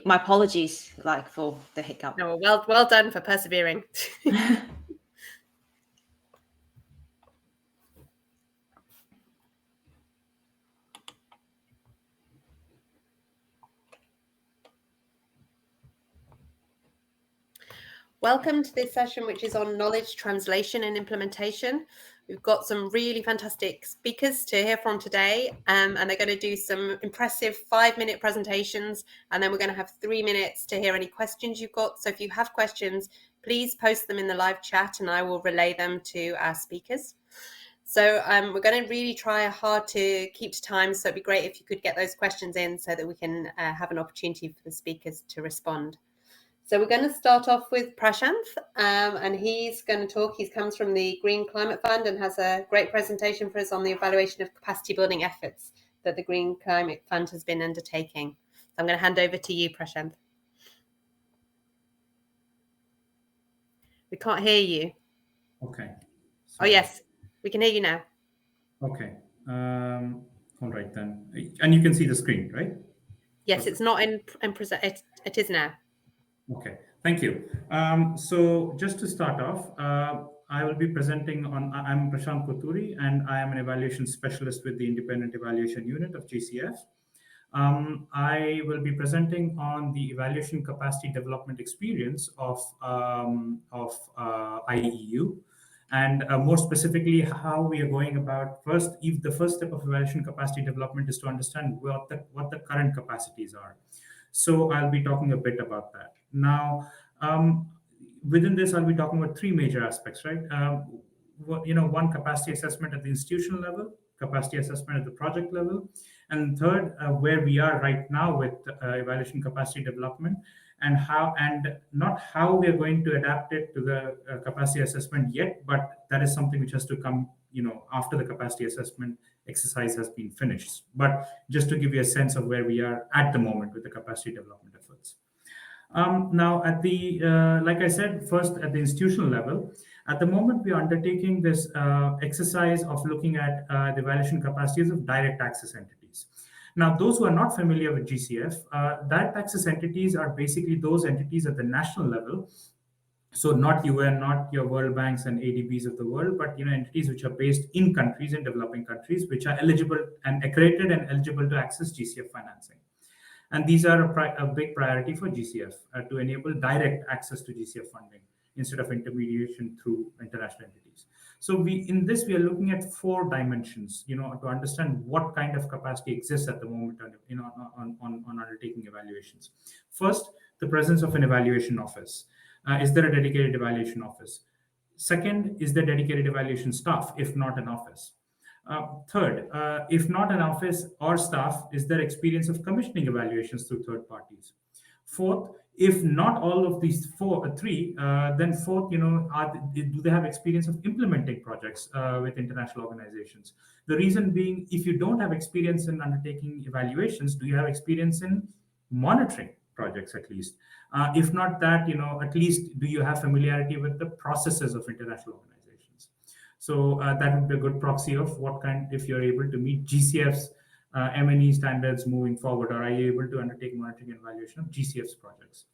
my apologies, for the hiccup. No, well done for persevering. Welcome to this session, which is on knowledge translation and implementation. We've got some really fantastic speakers to hear from today, and they're going to do some impressive 5-minute presentations, and then we're going to have 3 minutes to hear any questions you've got. So if you have questions, please post them in the live chat and I will relay them to our speakers. So we're going to really try hard to keep to time, so it'd be great if you could get those questions in so that we can have an opportunity for the speakers to respond. So we're going to start off with Prashanth, and he's going to talk. He comes from the Green Climate Fund and has a great presentation for us on the evaluation of capacity building efforts that the Green Climate Fund has been undertaking. So I'm going to hand over to you, Prashanth. We can't hear you. Okay. Sorry. Oh, yes, we can hear you now. Okay. All right then. And you can see the screen, right? Yes, Perfect. It's not in present. It is now. Okay, thank you. So just to start off, I will be presenting on, I'm Prashanth Kotturi, and I am an evaluation specialist with the Independent Evaluation Unit of GCF. I will be presenting on the evaluation capacity development experience of IEU, and more specifically, how we are going about if the first step of evaluation capacity development is to understand what the current capacities are. So I'll be talking a bit about that. Now, within this, I'll be talking about 3 major aspects, right? One, capacity assessment at the institutional level, capacity assessment at the project level, and third, where we are right now with evaluation capacity development, and not how we are going to adapt it to the capacity assessment yet, but that is something which has to come, after the capacity assessment exercise has been finished. But just to give you a sense of where we are at the moment with the capacity development efforts. Now, at the like I said, first at the institutional level, at the moment we are undertaking this exercise of looking at the evaluation capacities of direct access entities. Now, those who are not familiar with GCF, direct access entities are basically those entities at the national level. So not UN, not your World Banks and ADBs of the world, but entities which are based in countries, in developing countries, which are eligible and accredited and eligible to access GCF financing. And these are a big priority for GCF to enable direct access to GCF funding instead of intermediation through international entities. So in this we are looking at 4 dimensions, to understand what kind of capacity exists at the moment on undertaking evaluations. First, the presence of an evaluation office. Is there a dedicated evaluation office? Second, is there dedicated evaluation staff, if not an office? Third, if not an office or staff, is there experience of commissioning evaluations through third parties? Fourth, if not all of these 3, then fourth, do they have experience of implementing projects with international organizations? The reason being, if you don't have experience in undertaking evaluations, do you have experience in monitoring projects at least? If not that, at least do you have familiarity with the processes of international organizations? So that would be a good proxy of if you're able to meet GCF's M&E standards moving forward, or are you able to undertake monitoring and evaluation of GCF's projects?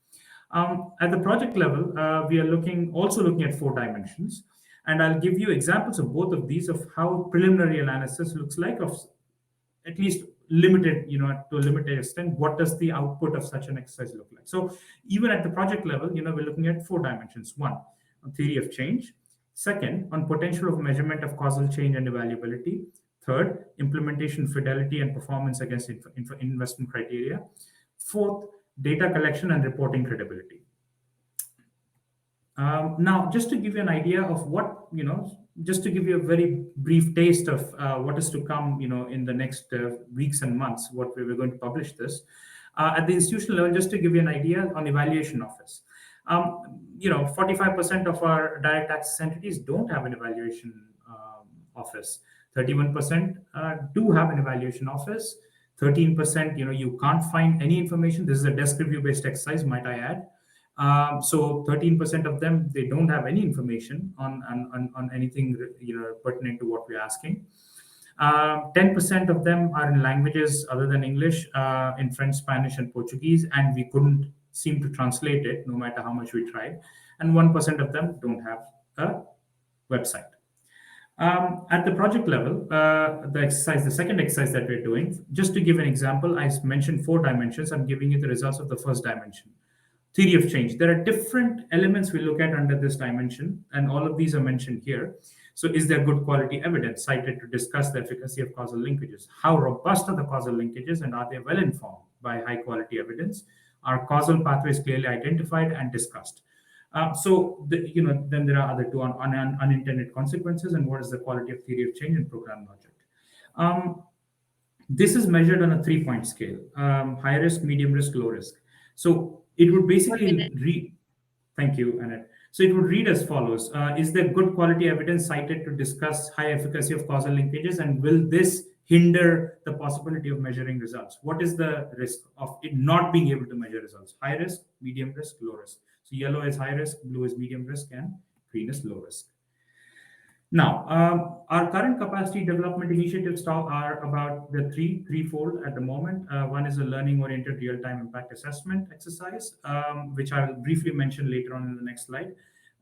At the project level, we are also looking at 4 dimensions, and I'll give you examples of both of these of how preliminary analysis looks like, of at least limited, to a limited extent, what does the output of such an exercise look like? So even at the project level, we're looking at 4 dimensions. 1, on theory of change. Second, on potential of measurement of causal change and evaluability. Third, implementation fidelity and performance against investment criteria. Fourth, data collection and reporting credibility. Now, just to give you an idea of what, just to give you a very brief taste of what is to come, in the next weeks and months, what we were going to publish this. At the institutional level, just to give you an idea on evaluation office. 45% of our direct access entities don't have an evaluation office. 31% do have an evaluation office. 13%, you can't find any information. This is a desk review based exercise, might I add. So 13% of them, they don't have any information on anything pertinent to what we're asking. 10% of them are in languages other than English, in French, Spanish, and Portuguese, and we couldn't seem to translate it no matter how much we tried. And 1% of them don't have a website. At the project level, the second exercise that we're doing, just to give an example, I mentioned 4 dimensions. I'm giving you the results of the first dimension. Theory of change. There are different elements we look at under this dimension, and all of these are mentioned here. So is there good quality evidence cited to discuss the efficacy of causal linkages? How robust are the causal linkages, and are they well informed by high quality evidence? Are causal pathways clearly identified and discussed? Then there are other 2 on unintended consequences and what is the quality of theory of change in program logic. This is measured on a 3-point scale: high risk, medium risk, low risk. So it would basically read. Thank you, Annette. So it would read as follows: is there good quality evidence cited to discuss high efficacy of causal linkages, and will this hinder the possibility of measuring results? What is the risk of it not being able to measure results? High risk, medium risk, low risk. So yellow is high risk, blue is medium risk, and green is low risk. Now, our current capacity development initiatives are about the threefold at the moment. One is a learning-oriented real-time impact assessment exercise, which I'll briefly mention later on in the next slide.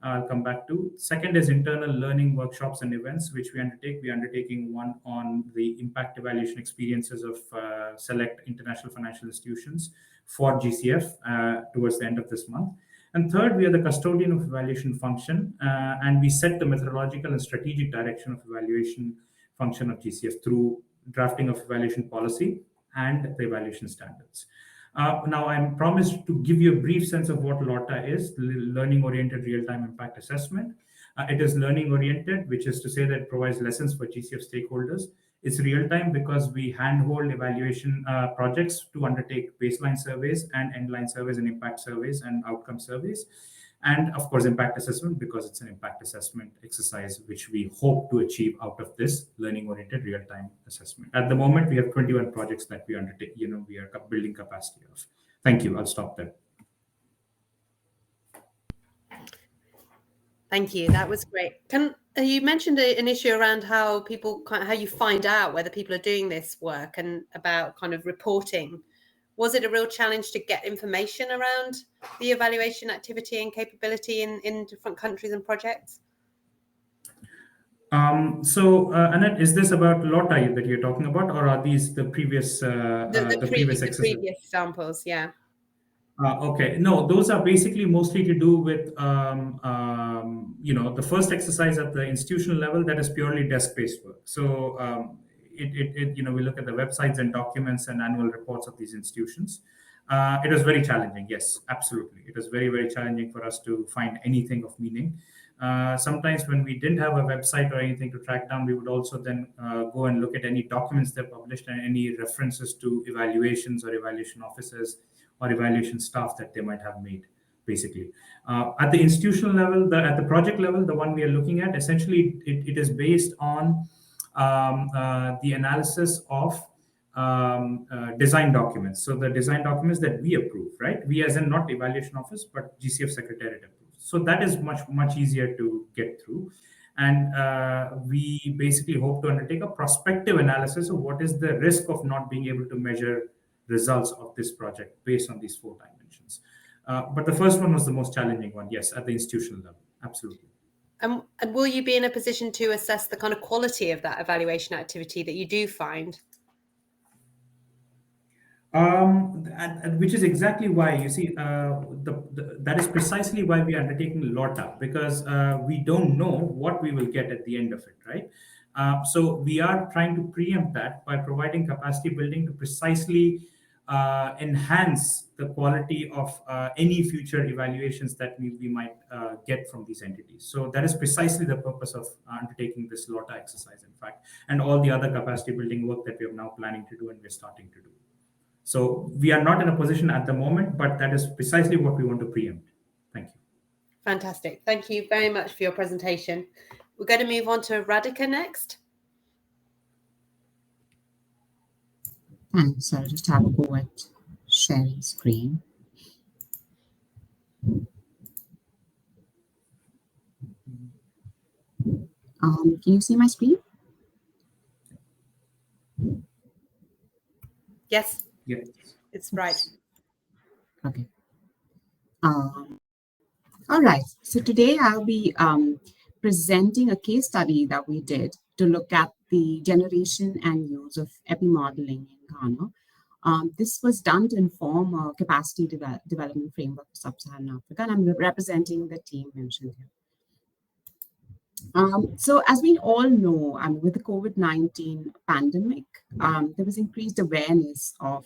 I'll come back to. Second is internal learning workshops and events, which we undertake. We're undertaking one on the impact evaluation experiences of select international financial institutions for GCF towards the end of this month. And third, we are the custodian of evaluation function, and we set the methodological and strategic direction of evaluation function of GCF through drafting of evaluation policy and the evaluation standards. Now, I'm promised to give you a brief sense of what LOTA is, Learning-Oriented Real-Time Impact Assessment. It is learning-oriented, which is to say that it provides lessons for GCF stakeholders. It's real-time because we handhold evaluation projects to undertake baseline surveys and endline surveys and impact surveys and outcome surveys. And of course, impact assessment, because it's an impact assessment exercise, which we hope to achieve out of this learning-oriented real-time assessment. At the moment, we have 21 projects that we undertake, we are building capacity of. Thank you. I'll stop there. Thank you. That was great. You mentioned an issue around how you find out whether people are doing this work and about kind of reporting. Was it a real challenge to get information around the evaluation activity and capability in different countries and projects? Annette, is this about LOTA that you're talking about, or are these the previous previous samples? Yeah. Okay. No, those are basically mostly to do with the first exercise at the institutional level, that is purely desk-based work. So we look at the websites and documents and annual reports of these institutions. It was very challenging. Yes, absolutely. It was very, very challenging for us to find anything of meaning. Sometimes when we didn't have a website or anything to track down, we would also then go and look at any documents they published and any references to evaluations or evaluation officers or evaluation staff that they might have made, basically. At the institutional level, at the project level, the one we are looking at, essentially, it is based on the analysis of design documents. So the design documents that we approve, right? We as in not evaluation office, but GCF Secretariat approves. So that is much, much easier to get through. And we basically hope to undertake a prospective analysis of what is the risk of not being able to measure results of this project based on these 4 dimensions. But the first one was the most challenging one, yes, at the institutional level, absolutely. And will you be in a position to assess the kind of quality of that evaluation activity that you do find? Which is exactly why, you see, that is precisely why we are undertaking LOTA, because we don't know what we will get at the end of it, right? So we are trying to preempt that by providing capacity building to precisely enhance the quality of any future evaluations that we might get from these entities. So that is precisely the purpose of undertaking this LOTA exercise, in fact, and all the other capacity building work that we are now planning to do and we're starting to do. So we are not in a position at the moment, but that is precisely what we want to preempt. Thank you. Fantastic. Thank you very much for your presentation. We're going to move on to Radhika next. Thanks. I'll just have a go at sharing screen. Can you see my screen? Yes, Yeah. it's right. Okay. All right. So today I'll be presenting a case study that we did to look at the generation and use of epi-modeling in Ghana. This was done to inform a capacity development framework for sub-Saharan Africa, and I'm representing the team mentioned here. So as we all know, with the COVID-19 pandemic, there was increased awareness of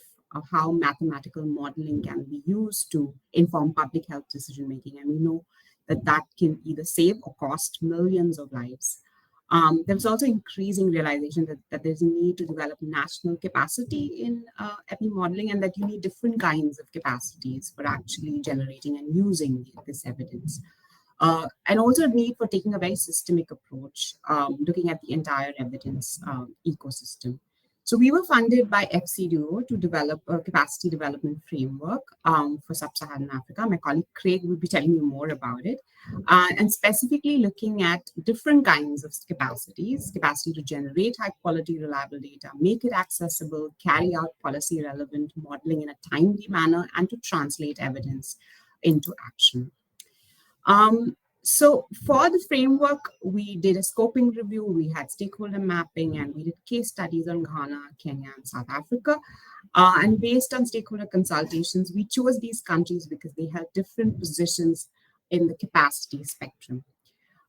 how mathematical modeling can be used to inform public health decision-making. And we know that that can either save or cost millions of lives. There was also increasing realization that there's a need to develop national capacity in epi-modeling, and that you need different kinds of capacities for actually generating and using this evidence. And also a need for taking a very systemic approach, looking at the entire evidence ecosystem. So we were funded by FCDO to develop a capacity development framework for sub-Saharan Africa. My colleague Craig will be telling you more about it. And specifically looking at different kinds of capacities, capacity to generate high quality, reliable data, make it accessible, carry out policy relevant modeling in a timely manner, and to translate evidence into action. So for the framework, we did a scoping review, we had stakeholder mapping, and we did case studies on Ghana, Kenya, and South Africa. And based on stakeholder consultations, we chose these countries because they held different positions in the capacity spectrum.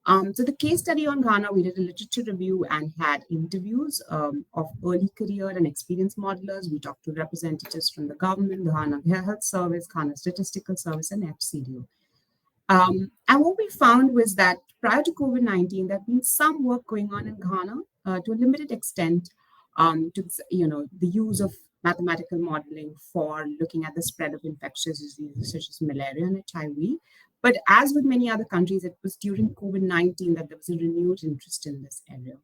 So the case study on Ghana, we did a literature review and had interviews of early career and experienced modelers. We talked to representatives from the government, the Ghana Health Service, Ghana Statistical Service, and FCDO. And what we found was that prior to COVID-19, there had been some work going on in Ghana to a limited extent to the use of mathematical modeling for looking at the spread of infectious diseases such as malaria and HIV. But as with many other countries, it was during COVID-19 that there was a renewed interest in this area.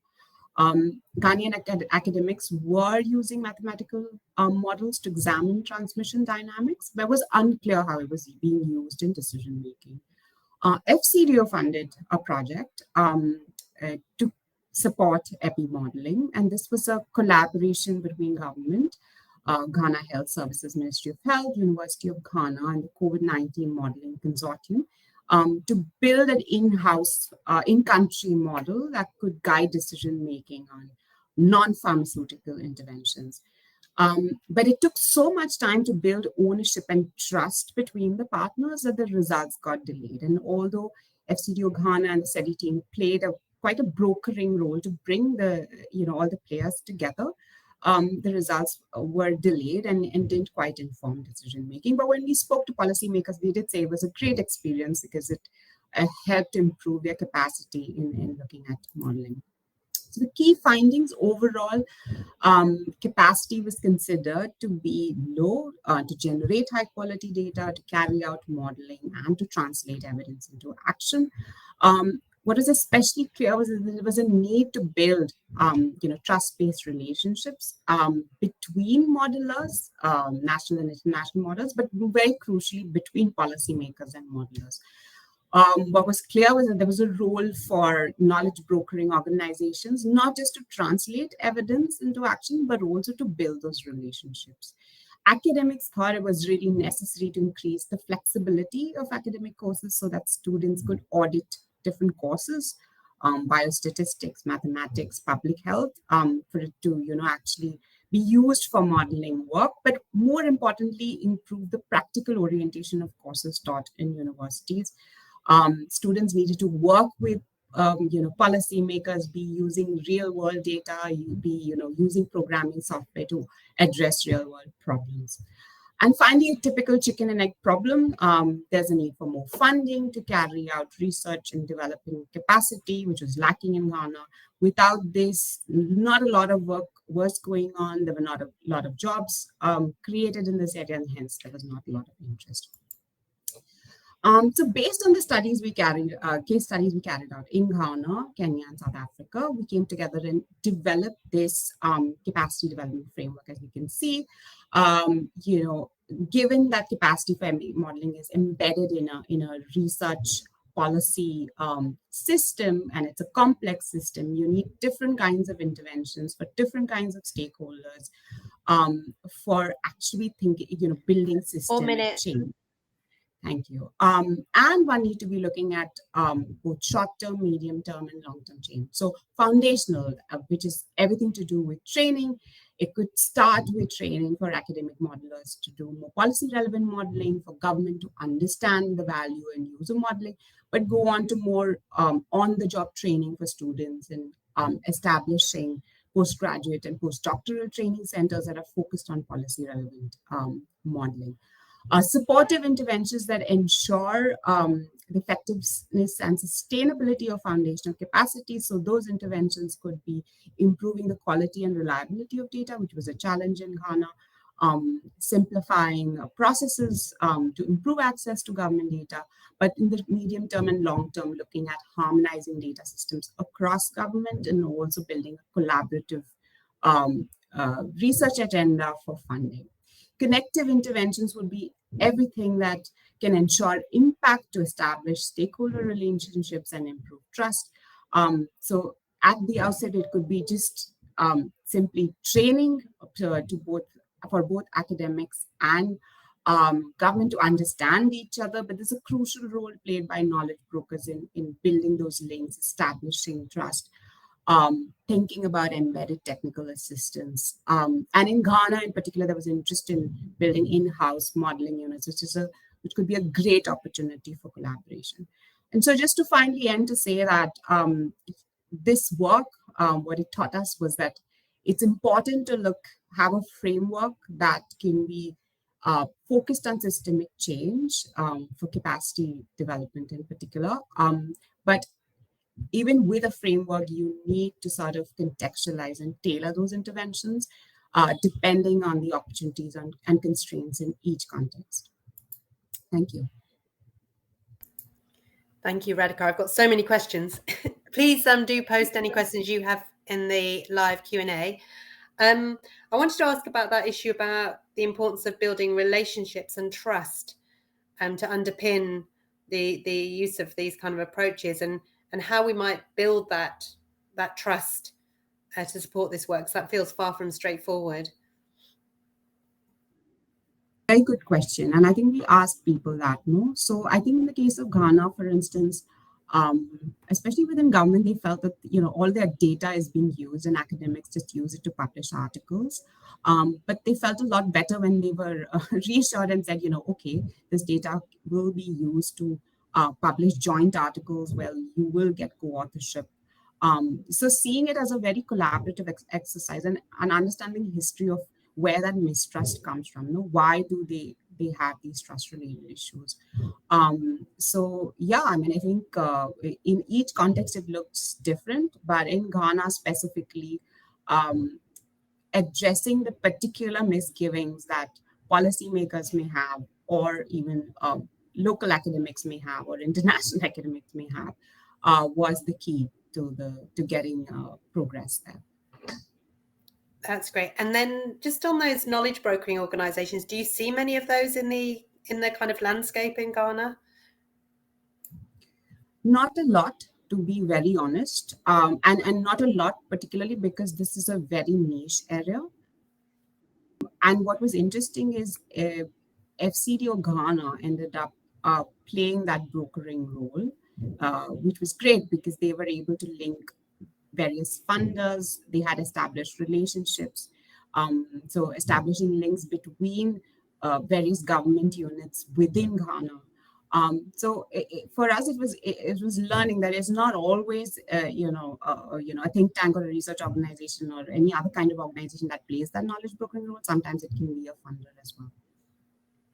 Ghanaian academics were using mathematical models to examine transmission dynamics, but it was unclear how it was being used in decision making. FCDO funded a project to support epi modeling, and this was a collaboration between government, Ghana Health Services, Ministry of Health, University of Ghana, and the COVID-19 Modeling Consortium to build an in-house, in-country model that could guide decision-making on non-pharmaceutical interventions. But it took so much time to build ownership and trust between the partners that the results got delayed. And although FCDO Ghana and the SETI team played quite a brokering role to bring all the players together, the results were delayed and didn't quite inform decision making. But when we spoke to policymakers, they did say it was a great experience because it helped improve their capacity in looking at modeling. So the key findings overall, capacity was considered to be low to generate high quality data, to carry out modeling, and to translate evidence into action. What was especially clear was that there was a need to build, trust-based relationships between modelers, national and international models, but very crucially between policymakers and modelers. What was clear was that there was a role for knowledge brokering organizations, not just to translate evidence into action, but also to build those relationships. Academics thought it was really necessary to increase the flexibility of academic courses so that students could audit different courses, biostatistics, mathematics, public health, for it to actually be used for modeling work, but more importantly, improve the practical orientation of courses taught in universities. Students needed to work with policymakers, be using real world data, be using programming software to address real world problems. And finally, a typical chicken and egg problem, there's a need for more funding to carry out research and developing capacity, which was lacking in Ghana. Without this, not a lot of work was going on. There were not a lot of jobs created in this area, and hence there was not a lot of interest. So based on the studies we carried, case studies we carried out in Ghana, Kenya, and South Africa, we came together and developed this capacity development framework. As you can see, given that capacity for modeling is embedded in a research policy system, and it's a complex system, you need different kinds of interventions for different kinds of stakeholders. for actually thinking, building systemic change. Thank you. And one need to be looking at both short-term, medium-term, and long-term change. So foundational, which is everything to do with training. It could start with training for academic modelers to do more policy-relevant modeling, for government to understand the value and use of modeling, but go on to more on-the-job training for students and establishing postgraduate and postdoctoral training centers that are focused on policy-relevant modeling. Supportive interventions that ensure the effectiveness and sustainability of foundational capacity. So those interventions could be improving the quality and reliability of data, which was a challenge in Ghana, simplifying processes to improve access to government data, but in the medium term and long term, looking at harmonizing data systems across government and also building a collaborative research agenda for funding. Connective interventions would be everything that can ensure impact to establish stakeholder relationships and improve trust. So at the outset, it could be just simply training for both academics and government to understand each other, but there's a crucial role played by knowledge brokers in building those links, establishing trust, thinking about embedded technical assistance. And in Ghana in particular, there was interest in building in-house modeling units, which could be a great opportunity for collaboration. And so just to finally end to say that this work, what it taught us was that it's important to have a framework that can be focused on systemic change for capacity development in particular. But even with a framework, you need to sort of contextualize and tailor those interventions depending on the opportunities and constraints in each context. Thank you. Thank you, Radhika. I've got so many questions. Please do post any questions you have in the live Q&A. I wanted to ask about that issue about the importance of building relationships and trust to underpin the use of these kind of approaches and how we might build that trust to support this work. So that feels far from straightforward. Very good question. And I think we ask people that, no? So I think in the case of Ghana, for instance, especially within government, they felt that, all their data is being used and academics just use it to publish articles. But they felt a lot better when they were reassured and said, okay, this data will be used to publish joint articles where you will get co-authorship. So seeing it as a very collaborative exercise and understanding the history of where that mistrust comes from, why do they have these trust-related issues? So yeah, I mean, I think in each context it looks different, but in Ghana specifically, addressing the particular misgivings that policymakers may have, or even local academics may have, or international academics may have, was the key to getting progress there. That's great. And then just on those knowledge brokering organizations, do you see many of those in the kind of landscape in Ghana? Not a lot, to be very honest, and not a lot particularly because this is a very niche area. And what was interesting is FCDO Ghana ended up playing that brokering role, which was great because they were able to link various funders. They had established relationships. So establishing links between various government units within Ghana. So for us, it was learning that it's not always a think tank or a research organization or any other kind of organization that plays that knowledge brokering role. Sometimes it can be a funder as well.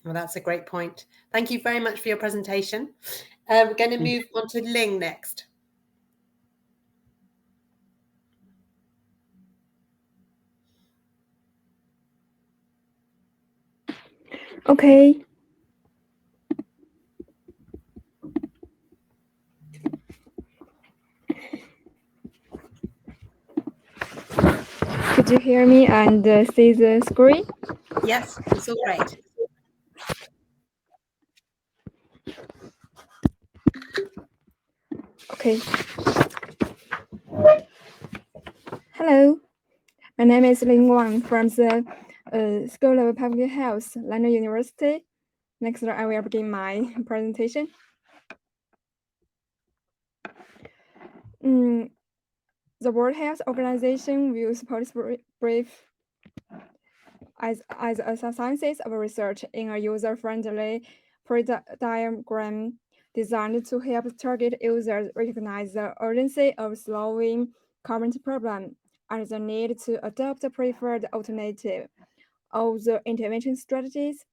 Well, that's a great point. Thank you very much for your presentation. We're going to move on to Ling next. Okay. Could you hear me and see the screen? Yes, it's all great. Okay. Hello, my name is Ling Wang from the School of Public Health, Lanzhou University. Next, I will begin my presentation. The World Health Organization views policy brief as a science of research in a user-friendly diagram designed to help target users recognize the urgency of solving current problem and the need to adopt a preferred alternative of the intervention strategies.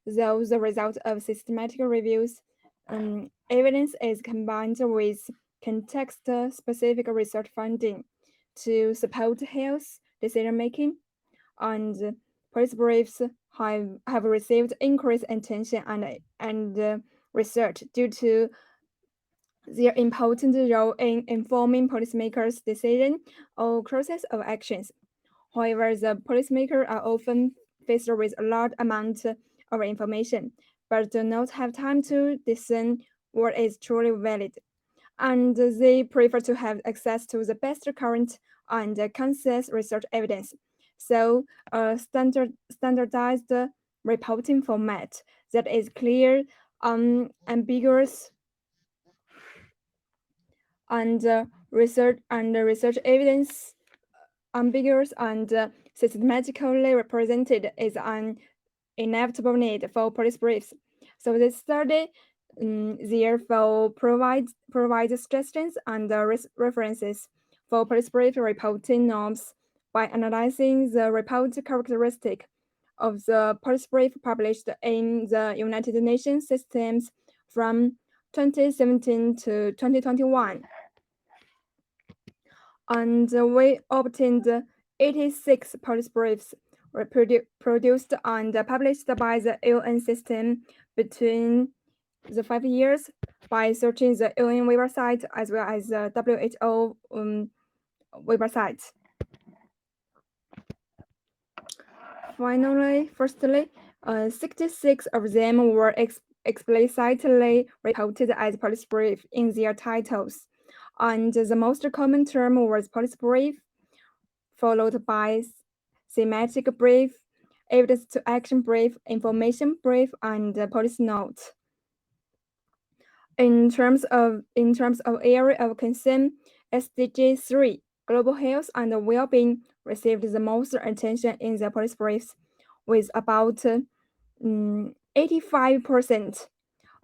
Though the result of systematic reviews, evidence is combined with context-specific research funding to support health decision-making, and policy briefs have received increased attention and research due to their important role in informing policymakers' decision or courses of actions. However, the policymakers are often faced with a large amount of information, but do not have time to discern what is truly valid, and they prefer to have access to the best current and concise research evidence. So, a standardized reporting format that is clear, ambiguous, and research evidence ambiguous and systematically represented is an inevitable need for policy briefs. So this study therefore provides suggestions and references for policy brief reporting norms by analyzing the report characteristic of the policy brief published in the United Nations systems from 2017 to 2021. And we obtained 86 policy briefs produced and published by the UN system between the 5 years by searching the UN website as well as the WHO website. Finally, firstly, 66 of them were explicitly reported as policy brief in their titles. And the most common term was policy brief, followed by thematic brief, evidence to action brief, information brief, and policy note. In terms of area of concern, SDG 3, global health and well-being, received the most attention in the policy briefs, with about 85%,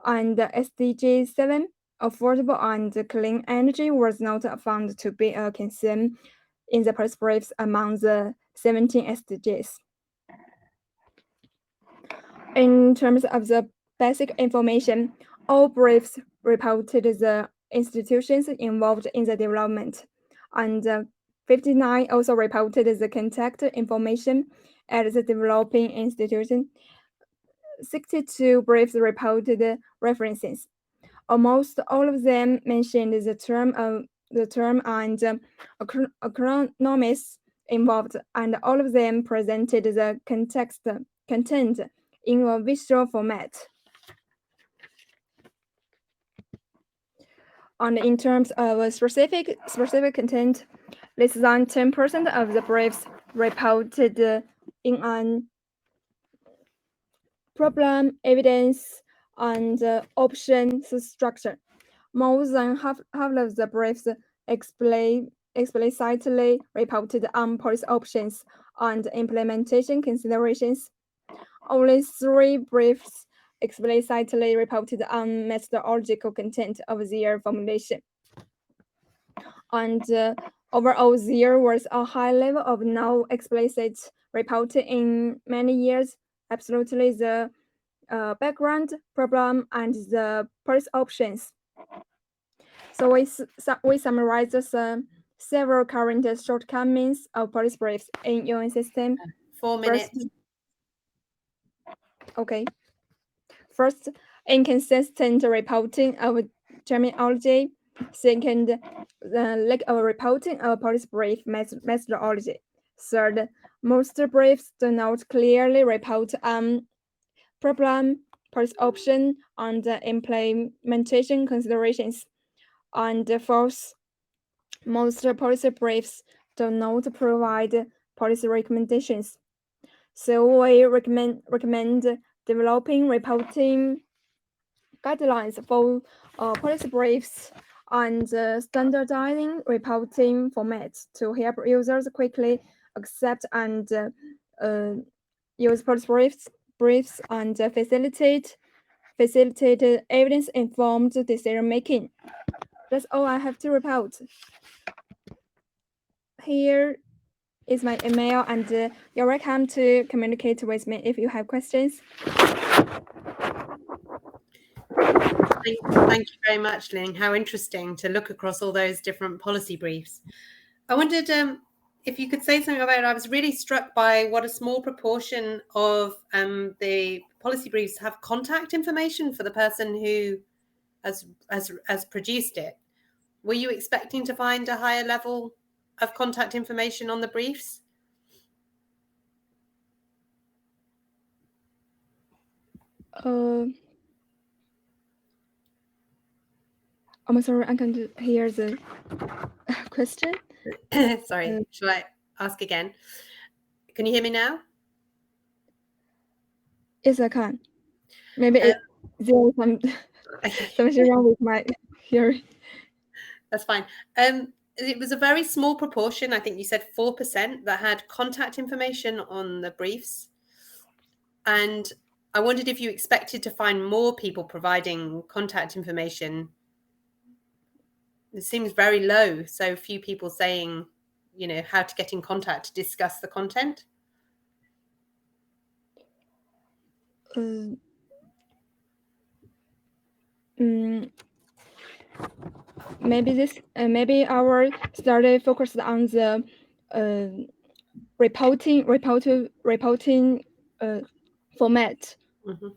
and SDG 7, affordable and clean energy, was not found to be a concern in the policy briefs among the 17 SDGs. In terms of the basic information, all briefs reported the institutions involved in the development, and 59 also reported the contact information at the developing institution. 62 briefs reported references. Almost all of them mentioned the term and acronyms involved, and all of them presented the content in a visual format. And in terms of specific content, less than 10% of the briefs reported in an problem, evidence, and option structure. More than half of the briefs explicitly reported on policy options and implementation considerations. Only 3 briefs explicitly reported on methodological content of their formulation. And overall, there was a high level of no explicit reporting in many years. Absolutely, the background, problem, and the policy options. So we summarized several current shortcomings of policy briefs in UN system. 4 minutes. Okay. First, inconsistent reporting of terminology. Second, lack of reporting of policy brief methodology. Third, most briefs do not clearly report on problem, policy option, and implementation considerations. And fourth, most policy briefs do not provide policy recommendations. So we recommend developing reporting guidelines for policy briefs and standardizing reporting formats to help users quickly accept and use policy briefs and facilitate evidence-informed decision making. That's all I have to report. Here is my email, and you're welcome to communicate with me if you have questions. Thank you very much, Ling. How interesting to look across all those different policy briefs. I wondered if you could say something about it. I was really struck by what a small proportion of the policy briefs have contact information for the person who has produced it. Were you expecting to find a higher level of contact information on the briefs? I'm sorry, I can't hear the question. Sorry, shall I ask again? Can you hear me now? Yes, I can. Maybe there is something wrong with my hearing. That's fine. It was a very small proportion. I think you said 4% that had contact information on the briefs. And I wondered if you expected to find more people providing contact information. It seems very low. So few people saying, how to get in contact to discuss the content. Maybe our study focused on the reporting format. Mm-hmm.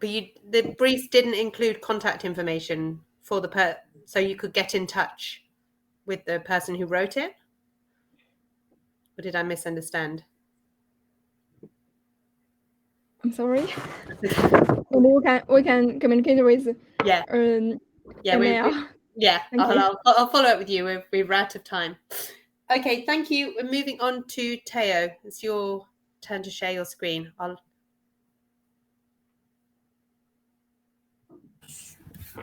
But the briefs didn't include contact information for so you could get in touch with the person who wrote it? Or did I misunderstand? I'm sorry. we can communicate with email. I'll follow up with you. We're out of time. Okay, thank you. We're moving on to Teo. It's your turn to share your screen.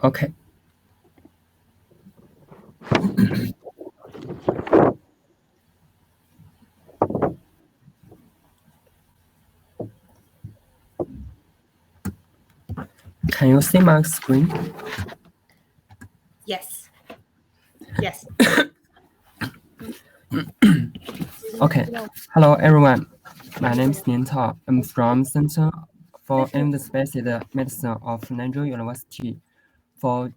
Okay. Can you see my screen? Yes. Okay. Hello, everyone. My name is Nian. I'm from Center for Evidence-Based Medicine of Lanzhou University of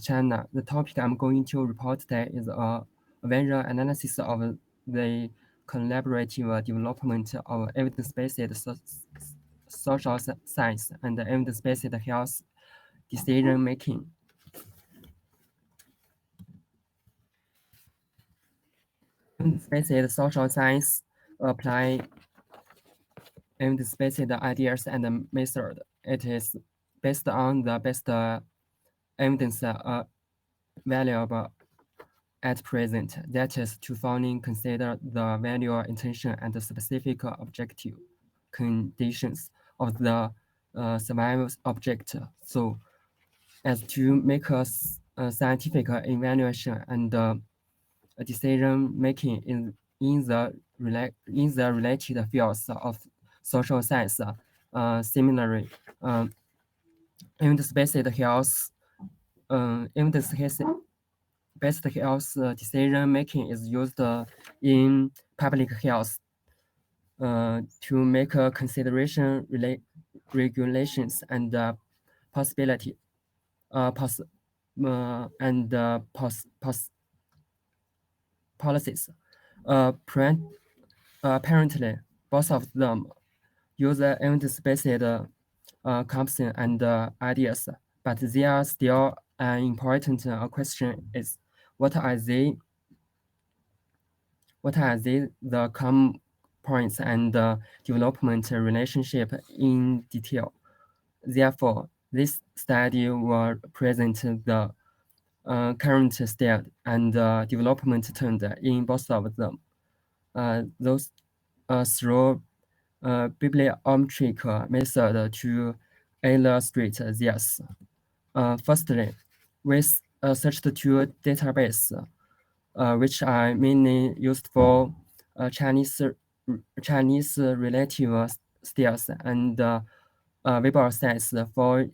China. The topic I'm going to report today is a visual analysis of the collaborative development of evidence-based social science and evidence-based health decision making. Evidence-based social science apply evidence-based ideas and method. It is based on the best evidence valuable at present. That is to finally consider the value, intention, and the specific objective conditions of the survival object, so as to make a scientific evaluation and decision making in the related fields of social science. Similarly, evidence-based health evidence-based health decision making is used in public health to make consideration regulations and possibility policies. Apparently, both of them use evidence-based concepts and ideas, but there are still an important question: is what are they the common points and development relationship in detail? Therefore, this study will present the current state and development trend in both of them. Those through bibliometric method to illustrate this. Firstly, we searched two database, which are mainly used for Chinese relative styles and verbal sets for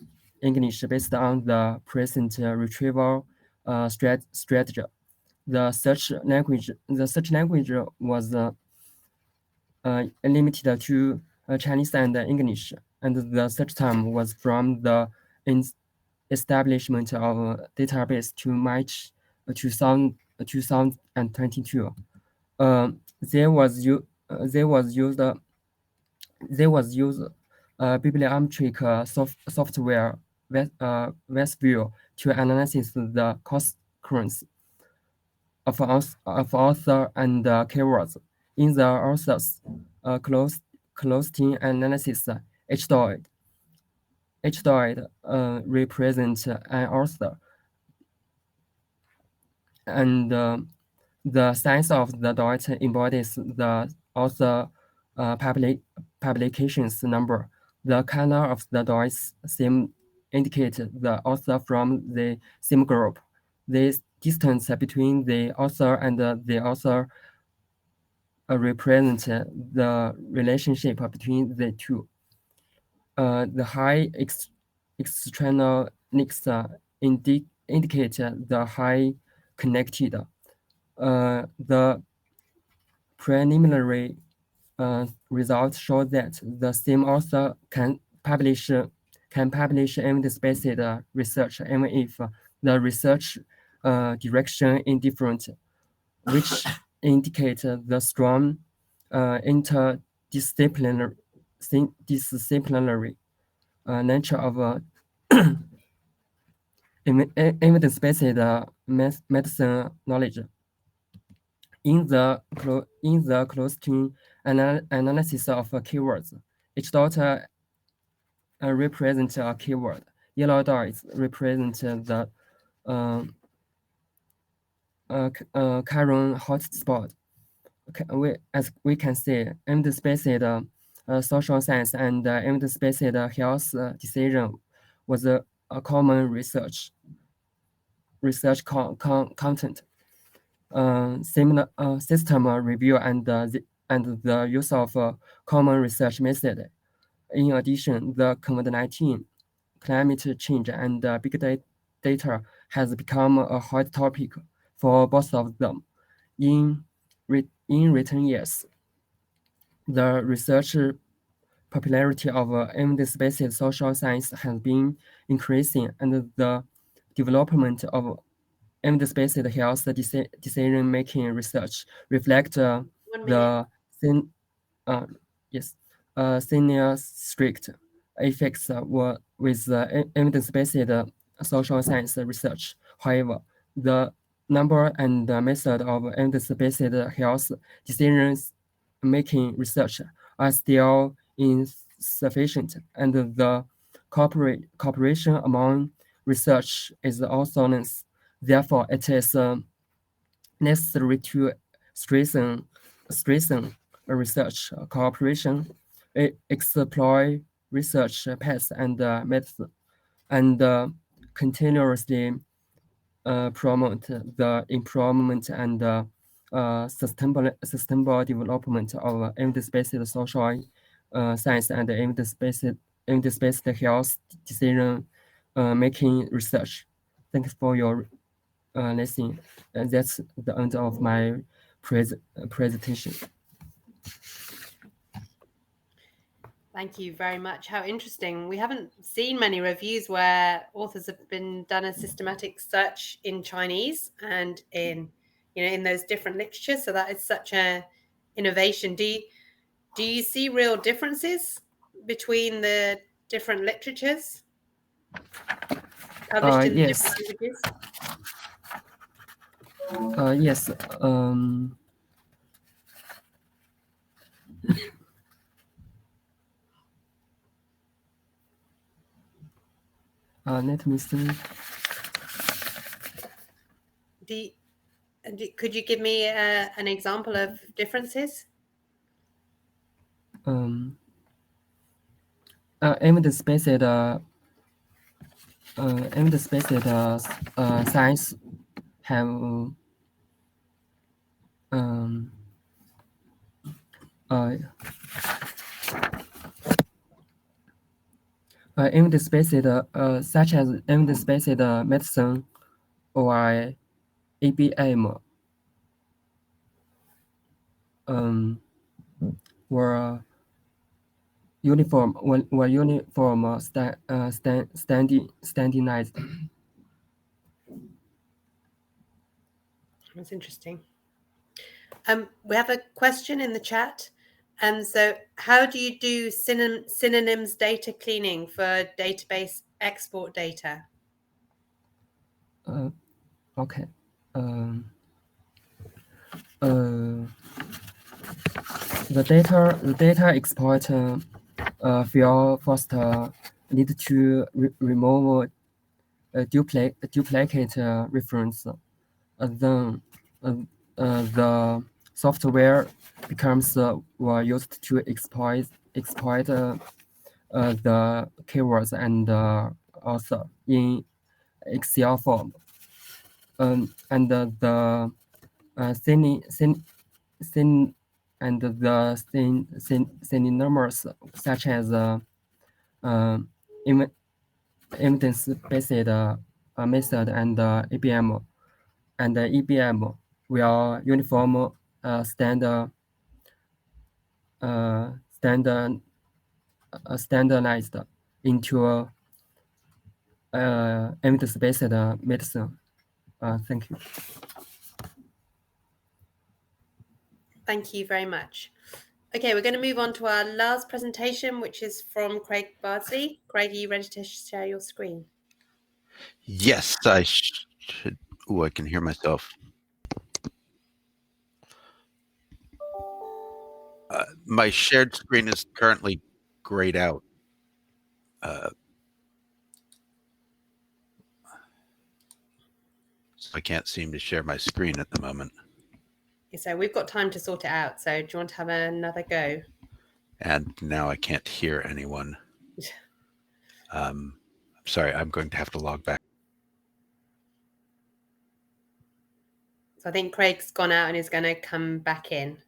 English based on the present retrieval strategy. The search language was limited to Chinese and English, and the search time was from the establishment of a database to March 2022. There was used bibliometric software Westview to analyze the consequence of author and keywords. In the author's clustering analysis, each dot represents an author, and the size of the dot embodies the author publications number. The color of the dots indicate the author from the same group. The distance between the author and the author represent the relationship between the two. The high external links indicate the high connected. The preliminary results show that the same author can publish evidence-based research even if the research direction is different, which indicate the strong interdisciplinary nature of evidence-based medicine knowledge. In the clustering analysis of keywords, each dot represents a keyword. Yellow dots represent the current hotspot. As we can see, evidence-based social science and evidence-based health decision was a common research content. Similar system review and the use of common research method. In addition, the COVID-19, climate change, and big data has become a hot topic for both of them. In recent years, the research popularity of evidence-based social science has been increasing, and the development of evidence-based health decision-making research reflect the senior strict effects with evidence-based social science research. However, the number and method of evidence-based health decision-making research are still insufficient, and the cooperation among research is also less. Therefore, it is necessary to strengthen research cooperation, explore research paths and methods, and continuously promote the improvement and sustainable development of evidence-based social science and evidence-based health decision making research. Thanks for your listening. That's the end of my presentation. Thank you very much. How interesting. We haven't seen many reviews where authors have been done a systematic search in Chinese and in those different literatures. So that is such an innovation. Do you see real differences between the different literatures published in the Yes. different languages? Yes. Let me see. Could you give me an example of differences? Evidence-based science have evidence-based such as evidence-based medicine or ABM were standardized. That's interesting. We have a question in the chat. So how do you do synonyms data cleaning for database export data? Okay. The data export file first need to remove duplicate reference. Then the software becomes used to exploit the keywords and author in Excel form. And the synonyms such as evidence-based method and ABM and EBM will uniform standardized into evidence-based medicine. Thank you. Thank you very much. Okay, we're going to move on to our last presentation, which is from Craig Bardsley. Craig, are you ready to share your screen? Yes, I should. Oh, I can hear myself. My shared screen is currently grayed out. So I can't seem to share my screen at the moment. So we've got time to sort it out. So do you want to have another go? And now I can't hear anyone. I'm sorry, I'm going to have to log back. So I think Craig's gone out and is going to come back in.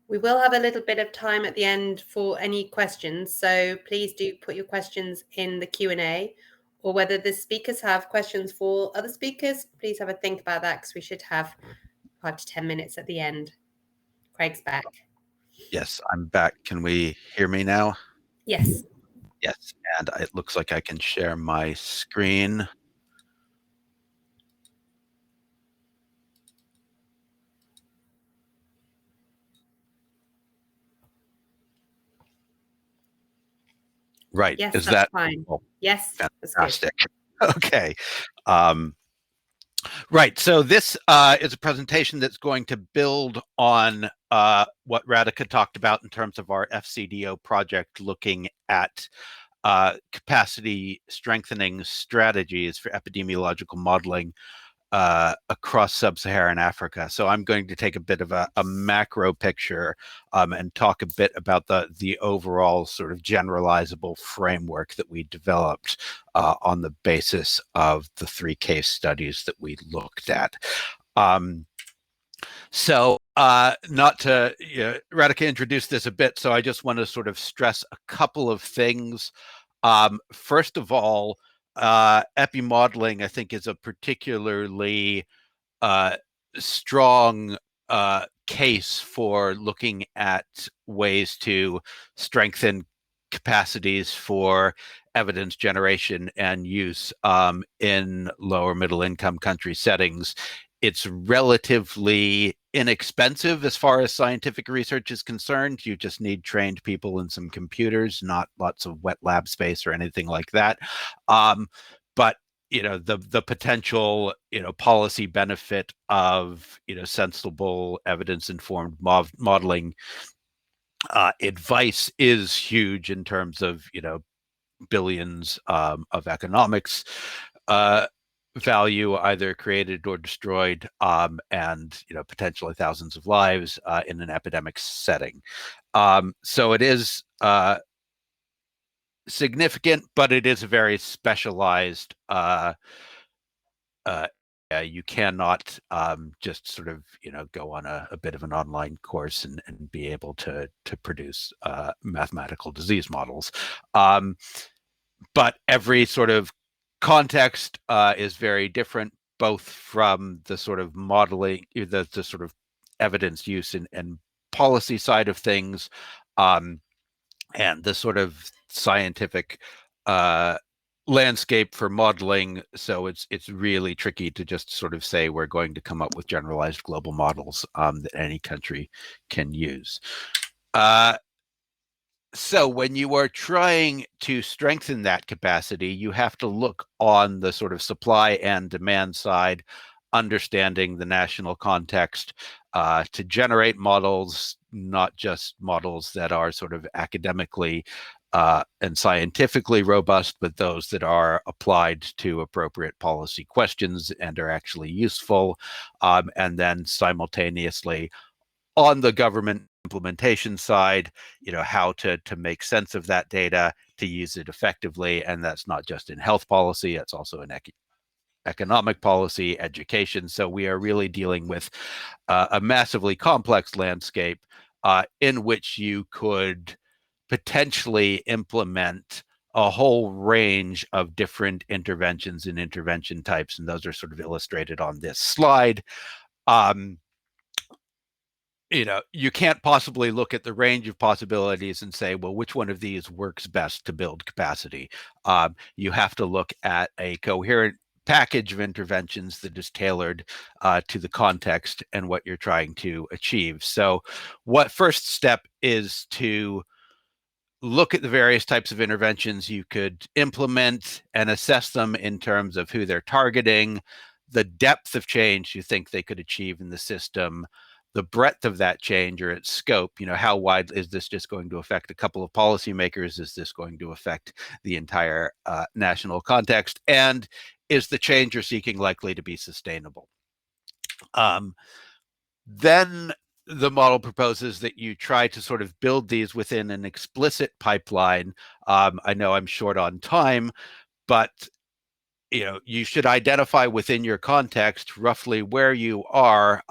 We will have a little bit of time at the end for any questions, so please do put your questions in the Q&A, or whether the speakers have questions for other speakers, please have a think about that, because we should have 5 to 10 minutes at the end. Craig's back. Yes, I'm back. Can we hear me now? Yes. Yes, and it looks like I can share my screen. Right. Yes, Is that's that fine? Yes, fantastic? Okay. Right. So this is a presentation that's going to build on what Radhika talked about in terms of our FCDO project, looking at capacity strengthening strategies for epidemiological modeling across sub-Saharan Africa. So I'm going to take a bit of a macro picture and talk a bit about the overall sort of generalizable framework that we developed on the basis of the 3 case studies that we looked at. So not to, Radhika introduced this a bit, so I just want to sort of stress a couple of things. First of all, epi modeling, I think, is a particularly strong case for looking at ways to strengthen capacities for evidence generation and use in lower middle income country settings. It's relatively inexpensive as far as scientific research is concerned. You just need trained people and some computers, not lots of wet lab space or anything like that. But the potential policy benefit of sensible evidence-informed modeling advice is huge in terms of billions of economics value either created or destroyed, and potentially thousands of lives in an epidemic setting. So it is significant, but it is a very specialized. You cannot just sort of go on a bit of an online course and be able to produce mathematical disease models. But every sort of context is very different, both from the sort of modeling, the sort of evidence use and policy side of things, and the sort of scientific landscape for modeling. So it's really tricky to just sort of say we're going to come up with generalized global models that any country can use. So when you are trying to strengthen that capacity, you have to look on the sort of supply and demand side, understanding the national context to generate models, not just models that are sort of academically and scientifically robust, but those that are applied to appropriate policy questions and are actually useful. And then simultaneously, on the government implementation side, how to make sense of that data, to use it effectively. And that's not just in health policy, it's also in economic policy, education. So we are really dealing with a massively complex landscape in which you could potentially implement a whole range of different interventions and intervention types. And those are sort of illustrated on this slide. You can't possibly look at the range of possibilities and say, well, which one of these works best to build capacity? You have to look at a coherent package of interventions that is tailored to the context and what you're trying to achieve. So what first step is to look at the various types of interventions you could implement and assess them in terms of who they're targeting, the depth of change you think they could achieve in the system, the breadth of that change or its scope. How wide is this just going to affect a couple of policymakers? Is this going to affect the entire national context? And is the change you're seeking likely to be sustainable? Then the model proposes that you try to sort of build these within an explicit pipeline. I know I'm short on time, but you should identify within your context roughly where you are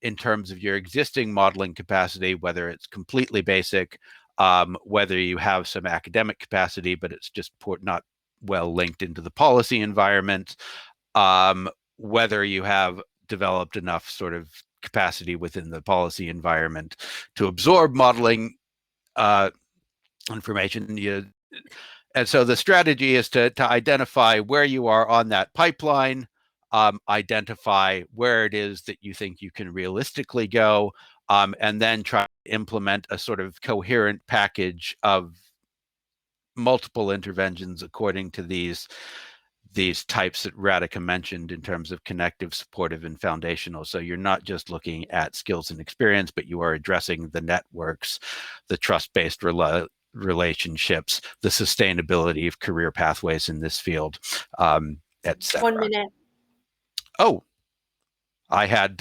in terms of your existing modeling capacity, whether it's completely basic, whether you have some academic capacity, but it's just not well linked into the policy environment, whether you have developed enough sort of capacity within the policy environment to absorb modeling information. And so the strategy is to identify where you are on that pipeline, identify where it is that you think you can realistically go, and then try to implement a sort of coherent package of multiple interventions according to these types that Radhika mentioned in terms of connective, supportive, and foundational. So you're not just looking at skills and experience, but you are addressing the networks, the trust-based relationships, the sustainability of career pathways in this field, etc. 1 minute. Oh, I had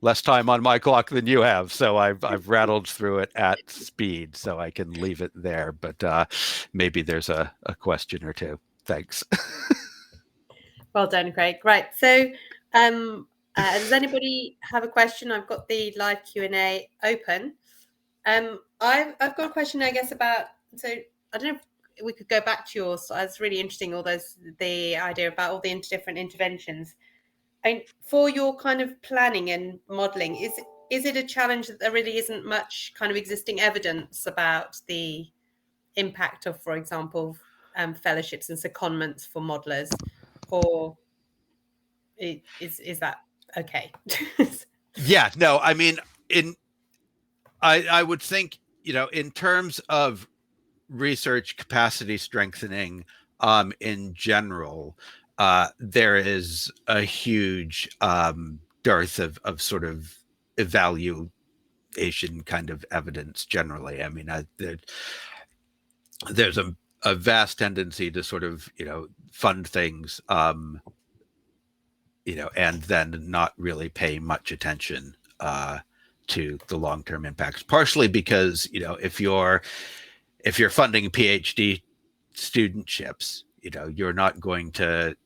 less time on my clock than you have, so I've rattled through it at speed, so I can leave it there. But maybe there's a question or two. Thanks. Well done, Craig. Right. So does anybody have a question? I've got the live Q&A open. I've got a question, I guess, about, so I don't know if we could go back to yours. It's really interesting, the idea about all the different interventions. And for your kind of planning and modeling, is it a challenge that there really isn't much kind of existing evidence about the impact of, for example, fellowships and secondments for modelers? Or is that okay? Yeah, no, I mean, I would think, in terms of research capacity strengthening in general, there is a huge dearth of sort of evaluation kind of evidence generally. I mean, there's a vast tendency to sort of, fund things, and then not really pay much attention to the long-term impacts, partially because, if you're funding PhD studentships, you're not going to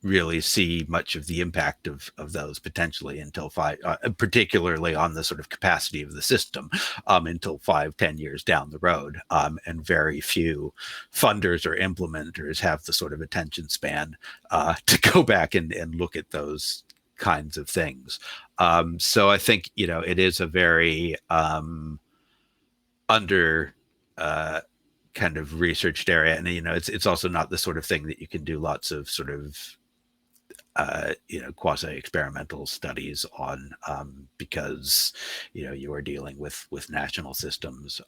really see much of the impact of those potentially until particularly on the sort of capacity of the system, until 5-10 years down the road. And very few funders or implementers have the sort of attention span to go back and look at those kinds of things. So I think, it is a very under kind of researched area. And, it's also not the sort of thing that you can do lots of sort of quasi-experimental studies on, because you are dealing with national systems,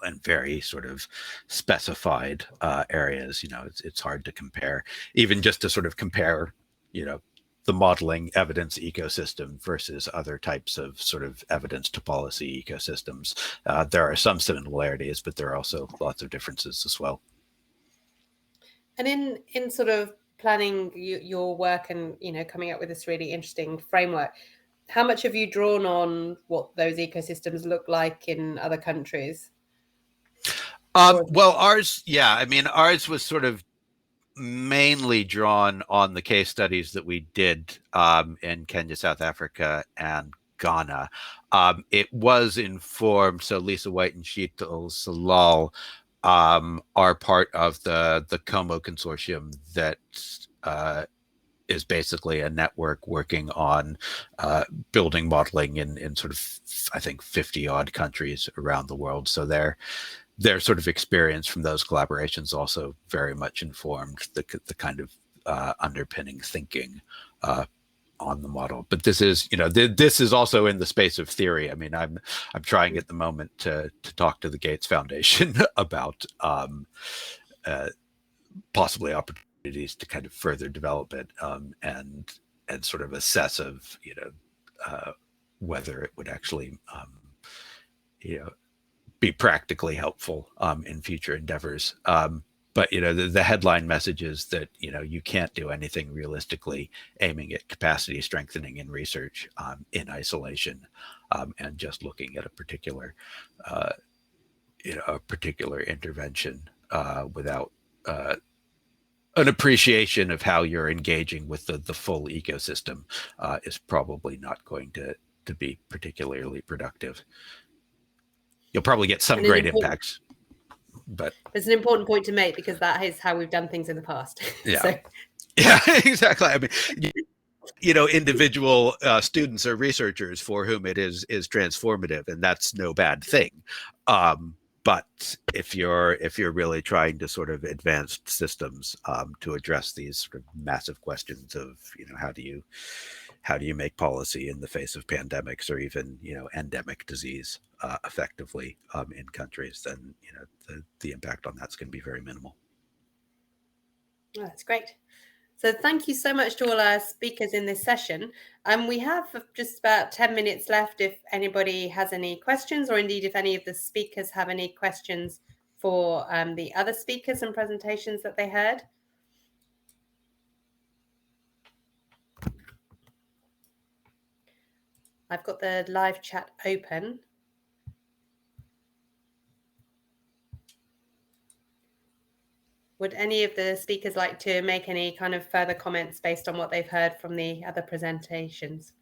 and very sort of specified areas. It's hard to compare, even just to sort of compare, the modeling evidence ecosystem versus other types of sort of evidence to policy ecosystems. There are some similarities, but there are also lots of differences as well. And in sort of planning your work and coming up with this really interesting framework, how much have you drawn on what those ecosystems look like in other countries? Well, ours was sort of mainly drawn on the case studies that we did in Kenya, South Africa, and Ghana. It was informed, so Lisa White and Sheetal Salal are part of the Como consortium that is basically a network working on building modeling in sort of, I think, 50 odd countries around the world. So their sort of experience from those collaborations also very much informed the kind of underpinning thinking on the model. But this is, this is also in the space of theory. I mean, I'm trying at the moment to talk to the Gates Foundation about possibly opportunities to kind of further develop it, and sort of assess of, whether it would actually, be practically helpful in future endeavors. But the headline message is that you can't do anything realistically aiming at capacity strengthening in research in isolation, and just looking at a particular intervention without an appreciation of how you're engaging with the full ecosystem is probably not going to be particularly productive. You'll probably get some great impacts, but it's an important point to make, because that is how we've done things in the past. Yeah. Yeah, exactly. I mean, individual students or researchers for whom it is transformative, and that's no bad thing. But if you're really trying to sort of advance systems to address these sort of massive questions of, how do you make policy in the face of pandemics or even, endemic disease effectively in countries, then, the impact on that's going to be very minimal. Oh, that's great. So thank you so much to all our speakers in this session. We have just about 10 minutes left if anybody has any questions, or indeed if any of the speakers have any questions for the other speakers and presentations that they heard. I've got the live chat open. Would any of the speakers like to make any kind of further comments based on what they've heard from the other presentations?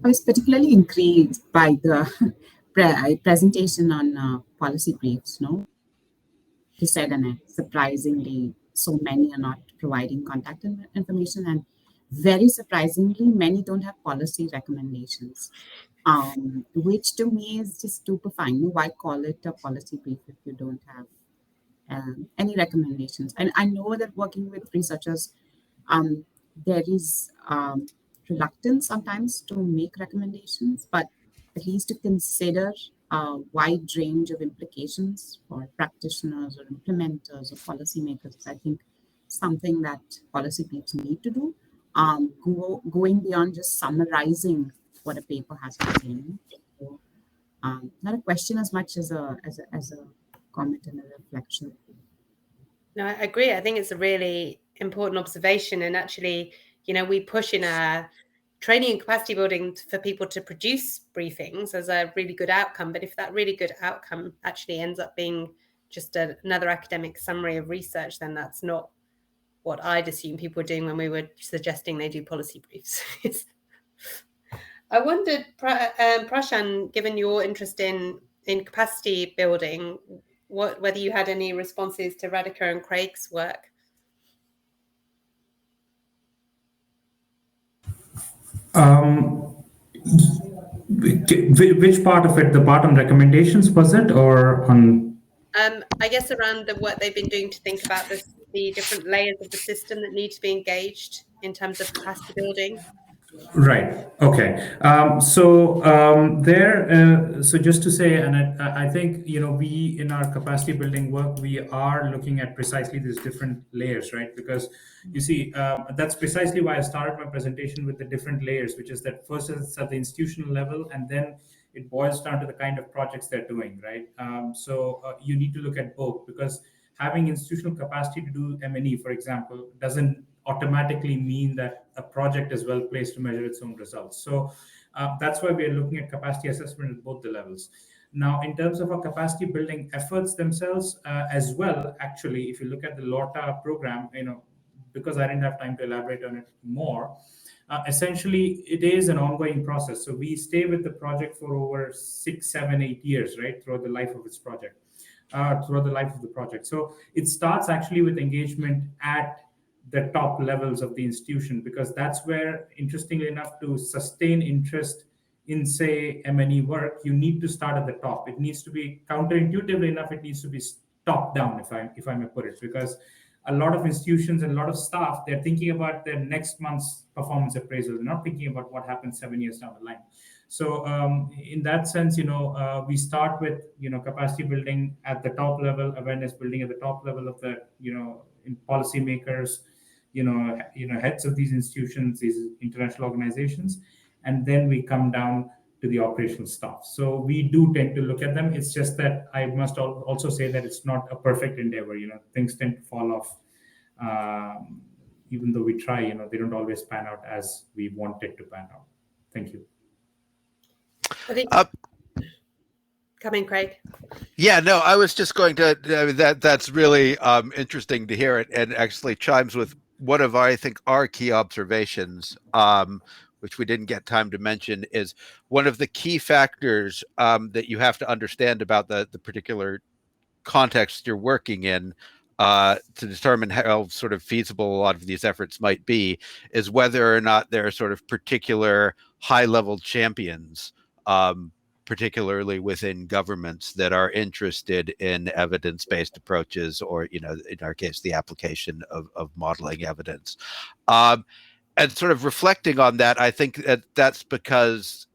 I was particularly intrigued by the presentation on policy briefs, You said, and surprisingly, so many are not providing contact information, and very surprisingly, many don't have policy recommendations, which to me is just stupefying. Why call it a policy brief if you don't have any recommendations? And I know that working with researchers, there is reluctance sometimes to make recommendations, but at least to consider a wide range of implications for practitioners or implementers or policymakers. I think something that policy people need to do, going beyond just summarizing what a paper has to say. So, not a question as much as a comment and a reflection. No, I agree. I think it's a really important observation. And actually, we push in our training and capacity building for people to produce briefings as a really good outcome. But if that really good outcome actually ends up being just another academic summary of research, then that's not what I'd assume people were doing when we were suggesting they do policy briefs. I wondered, Prashanth, given your interest in capacity building, whether you had any responses to Radhika and Craig's work. Which part of it? The part on recommendations, was it, or on? I guess around the work they've been doing to think about the different layers of the system that need to be engaged in terms of capacity building. Right. Okay. So just to say, and I think, we in our capacity building work, we are looking at precisely these different layers, right? Because you see, that's precisely why I started my presentation with the different layers, which is that first it's at the institutional level, and then it boils down to the kind of projects they're doing, right? So you need to look at both, because having institutional capacity to do M&E, for example, doesn't automatically mean that a project is well placed to measure its own results. So that's why we are looking at capacity assessment at both the levels. Now, in terms of our capacity building efforts themselves as well, actually, if you look at the LORTA program, because I didn't have time to elaborate on it more, essentially, it is an ongoing process. So we stay with the project for over 6, 7, 8 years, right, throughout the life of its project, throughout the life of the project. So it starts actually with engagement at the top levels of the institution, because that's where, interestingly enough, to sustain interest in, say, M&E work, you need to start at the top. It needs to be, counterintuitively enough, it needs to be top down, if I may put it, because a lot of institutions and a lot of staff, they're thinking about their next month's performance appraisal. They're not thinking about what happens 7 years down the line. So in that sense, we start with, capacity building at the top level, awareness building at the top level of the, in policymakers, heads of these institutions, these international organizations, and then we come down to the operational staff. So we do tend to look at them. It's just that I must also say that it's not a perfect endeavor. Things tend to fall off. Even though we try, they don't always pan out as we want it to pan out. Thank you. I think come in, Craig. Yeah, no, I was just going to, that's really interesting to hear it, and actually chimes with one of, I think, our key observations, which we didn't get time to mention, is one of the key factors that you have to understand about the particular context you're working in to determine how sort of feasible a lot of these efforts might be, is whether or not there are sort of particular high-level champions, particularly within governments, that are interested in evidence-based approaches, or, in our case, the application of modeling evidence. And sort of reflecting on that, I think that's because,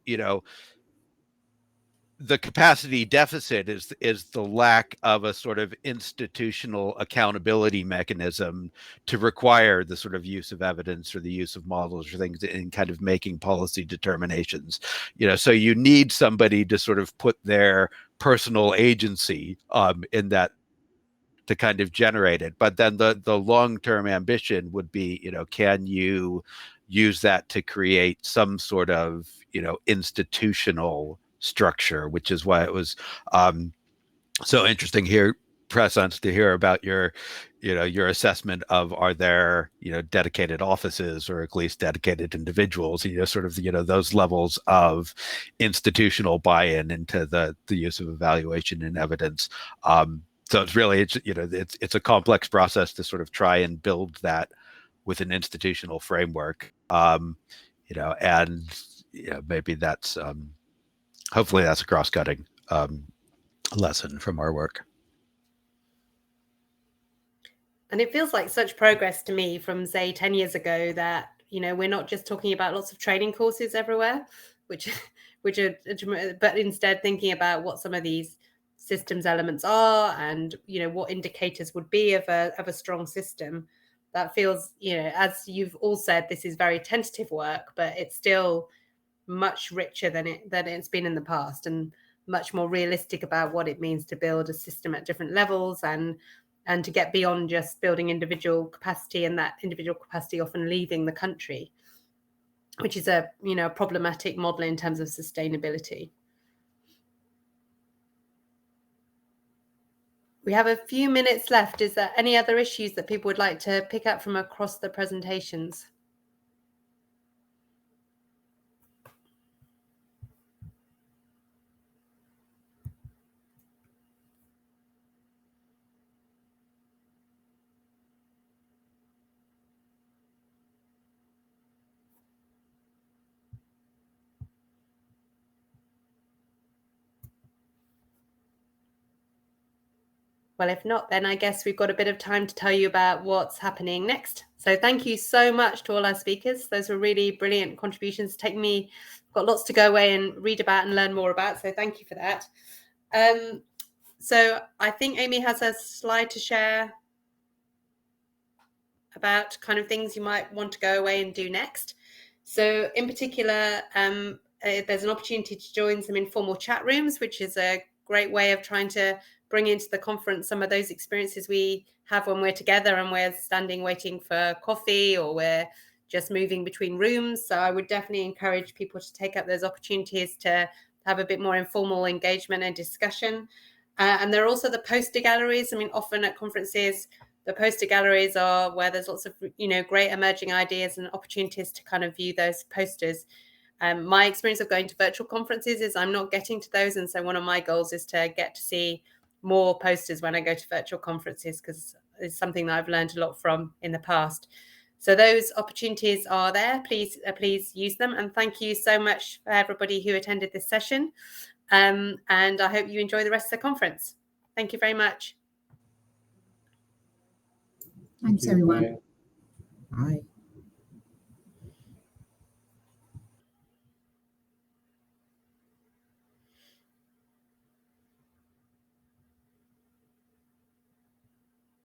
the capacity deficit is the lack of a sort of institutional accountability mechanism to require the sort of use of evidence or the use of models or things in kind of making policy determinations. So you need somebody to sort of put their personal agency in that to kind of generate it. But then the long-term ambition would be, can you use that to create some sort of, institutional structure, which is why it was so interesting here, Prashanth, to hear about your assessment of, are there, dedicated offices or at least dedicated individuals, sort of, those levels of institutional buy-in into the use of evaluation and evidence. So it's really, it's a complex process to sort of try and build that with an institutional framework, and maybe that's hopefully that's a cross-cutting lesson from our work. And it feels like such progress to me from, say, 10 years ago that, we're not just talking about lots of training courses everywhere. which are, but instead thinking about what some of these systems elements are, and what indicators would be of a strong system. That feels, as you've all said, this is very tentative work, but it's still much richer than it's been in the past, and much more realistic about what it means to build a system at different levels, and to get beyond just building individual capacity, and that individual capacity often leaving the country, which is a problematic model in terms of sustainability. We have a few minutes left. Is there any other issues that people would like to pick up from across the presentations? Well, if not, then I guess we've got a bit of time to tell you about what's happening next. So thank you so much to all our speakers. Those were really brilliant contributions. Got lots to go away and read about and learn more about. So thank you for that. So I think Amy has a slide to share about kind of things you might want to go away and do next. So in particular, there's an opportunity to join some informal chat rooms, which is a great way of trying to bring into the conference some of those experiences we have when we're together and we're standing waiting for coffee, or we're just moving between rooms. So I would definitely encourage people to take up those opportunities to have a bit more informal engagement and discussion. And there are also the poster galleries. I mean, often at conferences, the poster galleries are where there's lots of, great emerging ideas and opportunities to kind of view those posters. My experience of going to virtual conferences is I'm not getting to those. And so one of my goals is to get to see more posters when I go to virtual conferences, because it's something that I've learned a lot from in the past. So those opportunities are there. Please use them. And thank you so much for everybody who attended this session. And I hope you enjoy the rest of the conference. Thank you very much. Thanks, everyone. Bye.